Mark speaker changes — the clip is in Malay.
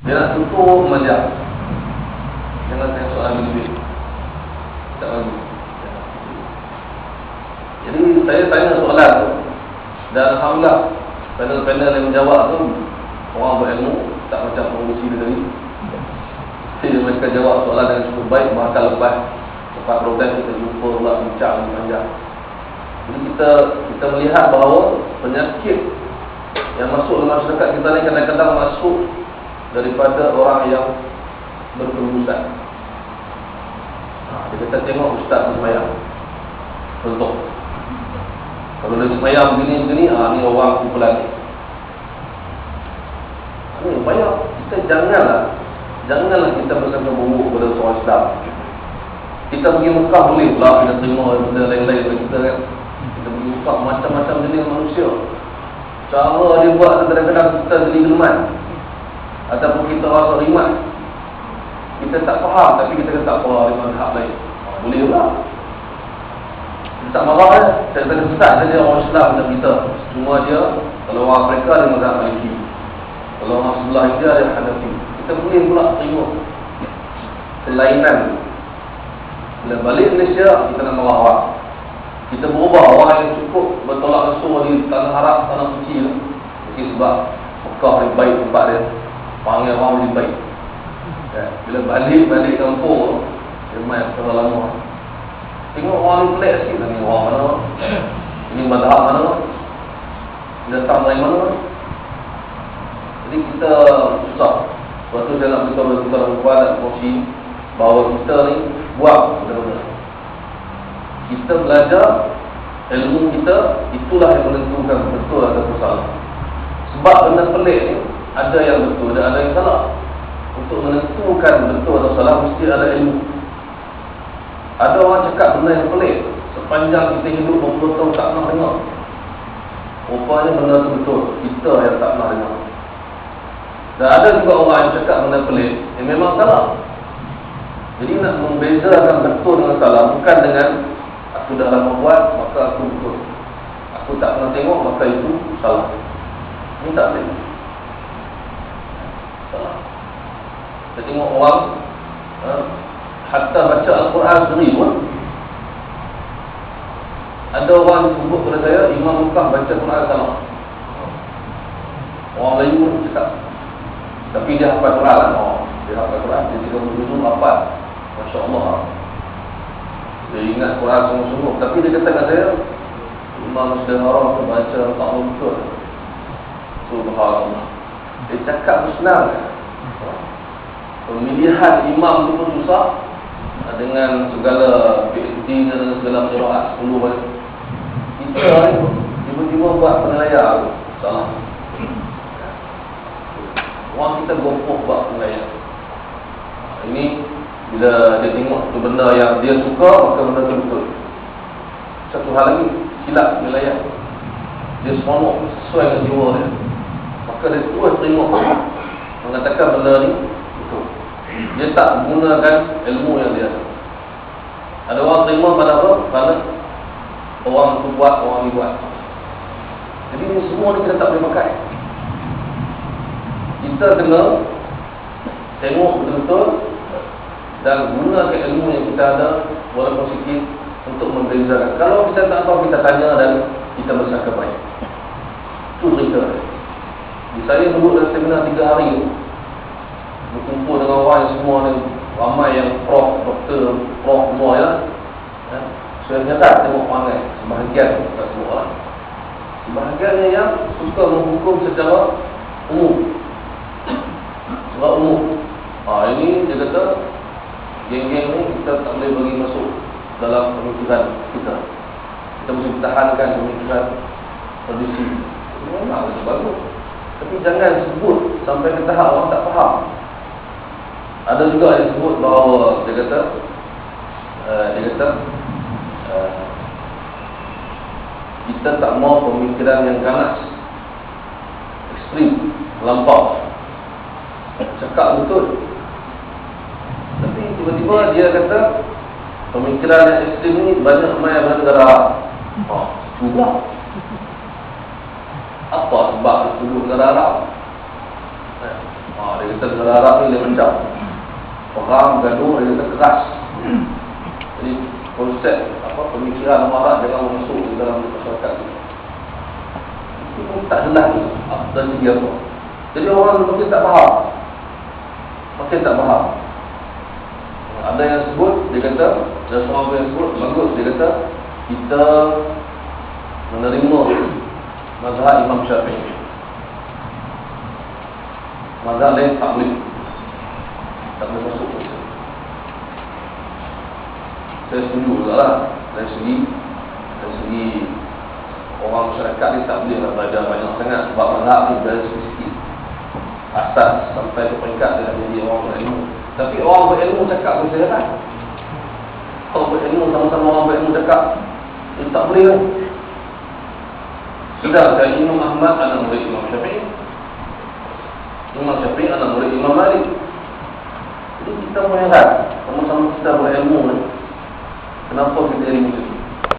Speaker 1: Dia nak tutup majak. Jangan tanya soalan lebih. Tak bagi. Jadi saya tanya soalan tu, dan alhamdulillah panel-panel yang menjawab tu orang berilmu, tak macam pengurusi dia tadi. Jadi mereka jawab soalan yang cukup baik. Bahkan lepas program kita jumpa pula bincang panjang. Jadi kita melihat bahawa penyakit yang masuk dalam masyarakat kita ni kadang-kadang masuk daripada orang yang berkerudusan. Kita tengok ustaz bersemayam. Contoh, kalau dia bersemayam begini-begini, ni orang kumpulan ni. Ni upaya kita janganlah kita bersangka buruk kepada seorang Islam. Kita pergi Mekah boleh pula kita terima benda lain-lain daripada kita kan. Kita pergi Mekah macam-macam jenis manusia. Cara dia buat kadang-kadang kita jadi geleman, ataupun kita rasa rimat. Kita tak faham tapi kita kata tak faham dengan hak lain. Boleh pula. Kita tak marah kan. Saya kata ustaz saja orang Islam macam kita. Cuma dia, kalau orang Afrika dia mazhab Maliki, kalau orang sebelah India dia Hanafi. Kita boleh pula terima kelainan. Bila balik Malaysia kita nak marah orang. Kita berubah orang yang cukup bertolak ansur di tanah Arab, tanah suci tu. Mungkin sebab Mekah lebih baik tempat dia, panggil orang lebih baik. Bila balik kampung, dia main setelah lama. Tengok orang ni pelik sikit lah, ni orang mana, ini mazhab mana, datang dari mana. Jadi kita susah. Sebab tu saya nak beritahu kepada perempuan dan kongsi bahawa kita ni buang benda-benda. Kita belajar ilmu kita, itulah yang menentukan betul atau salah. Sebab benda pelik ni ada yang betul dan ada yang salah. Untuk menentukan betul atau salah mesti ada ilmu. Ada orang cakap benda yang pelik, sepanjang kita hidup 20 tahun tak pernah dengar. Rupanya benda tu betul, kita yang tak pernah dengar. Dan ada juga orang yang cakap benda pelik yang memang salah. Jadi nak membezakan betul dengan salah bukan dengan aku dah lama buat maka aku betul, aku tak pernah tengok maka itu salah. Ini tak boleh. Salah. Kita tengok orang hatta baca Al-Quran sendiri pun ada orang sebut kepada saya Imam Mekah baca Quran salah. Orang Melayu pun cakap, tapi dia hafal Quran lah. Dia hafal Quran, dia 30 juzuk hafal. Masya Allah. Dia ingat Quran sungguh-sungguh. Tapi dia kata kat saya, Imam Masjidil Haram tu baca tak betul. Subhanallah. Dia cakap senang. Pemilihan imam tu pun susah. Dengan segala PhD dan segala penjelasan 10 kali. Kita ni tiba-tiba buat penilaian tu salah. Orang kita gopoh buat penilaian. Ini bila dia tengok tu benda yang dia suka, maka benda tu betul. Satu hal lagi, silap penilaian. Dia seronok sesuai dengan jiwa dia, maka dia terus terima mengatakan benda ni betul. Dia tak menggunakan ilmu yang dia ada. Ada orang terima pada apa? Pada orang tu buat, orang ni buat. Jadi ini semua ni kita tak boleh pakai. Kita kena tengok betul-betul dan gunakan ilmu yang kita ada walaupun sikit untuk membezakan. Kalau kita tak tahu, kita tanya dan kita bersangka baik. Itu cerita. Saya duduk dalam seminar 3 hari tu, berkumpul dengan orang yang semua ni, ramai yang prof, doktor, prof semua ya. Saya nyata tengok perangai sebahagian, tak semua orang. Sebahagiannya yang suka menghukum secara umum. Secara umum. Ini dia kata geng-geng ni kita tak boleh bagi masuk dalam pemikiran kita. Kita mesti pertahankan pemikiran tradisi. Memang itu bagus. Tapi jangan sebut sampai ke tahap orang tak faham. Ada juga yang sebut bahawa dia kata kita tak mau pemikiran yang ganas, ekstrim, melampau. Cakap betul. Tapi tiba-tiba dia kata pemikiran yang ekstrim ni banyak main dalam negara. Juga. Apa sebab dituduh negara Arab? Dia kata negara Arab ni dia macam perang, gaduh, dia kata keras. Jadi konsep pemikiran Arab jangan masuk di dalam masyarakat ni. Itu tak jelas tu dari segi apa. Jadi orang mungkin tak faham. Makin tak faham. Ada yang sebut, dia kata, ada seorang yang sebut, bagus, dia kata kita menerima mazhab Imam Syafi'i. Mazhab lain tak boleh masuk ke situ. Saya setuju juga lah. Dari segi orang masyarakat ni tak boleh belajar banyak sangat. Sebab mazhab ni dari segi asas sampai ke peringkat dia jadi orang berilmu. Tapi orang berilmu cakap bersih kan? Orang berilmu sama-sama orang berilmu cakap dia tak boleh kan? Sedangkan Imam Ahmad anak murid Imam Syafi'i, Imam Syafi'i anak murid Imam Malik. Jadi kita melihat sama-sama kita berilmu ni, kenapa kita ilmu